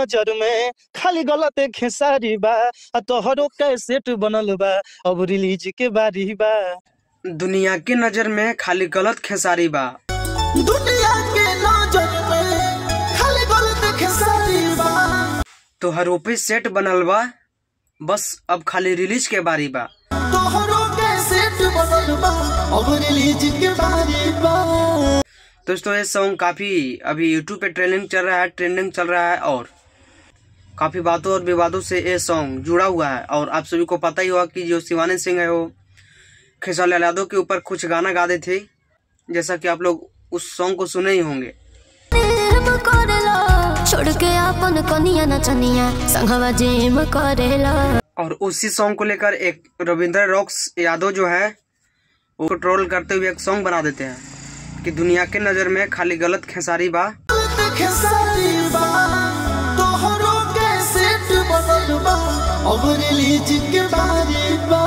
नजर में खाली गलत खेसारी बा तोहरो कैसेट बनल बा अब रिलीज के बारी बा। दुनिया की नजर में खाली गलत खेसारी बा। दुनिया के नजर में खाली गलत खेसारी बा। तोहरो पे सेट बनल बा बस अब खाली रिलीज के बारी बा। तोहरो कैसेट बनल बा अब रिलीज के बारी बा। दोस्तों ये सॉन्ग काफी अभी यूट्यूब पे ट्रेंडिंग चल रहा है और काफी बातों और विवादों से ये सॉन्ग जुड़ा हुआ है। और आप सभी को पता ही होगा कि जो शिवानी सिंह है वो खेसारी लाल यादव के ऊपर कुछ गाना गा रहे थे, जैसा कि आप लोग उस सॉन्ग को सुने ही होंगे। और उसी सॉन्ग को लेकर एक रविंद्र रॉक्स यादव जो है वो ट्रोल करते हुए एक सॉन्ग बना देते हैं कि दुनिया के नजर में खाली गलत खेसारी बा। अब रिलीज के बारी बा।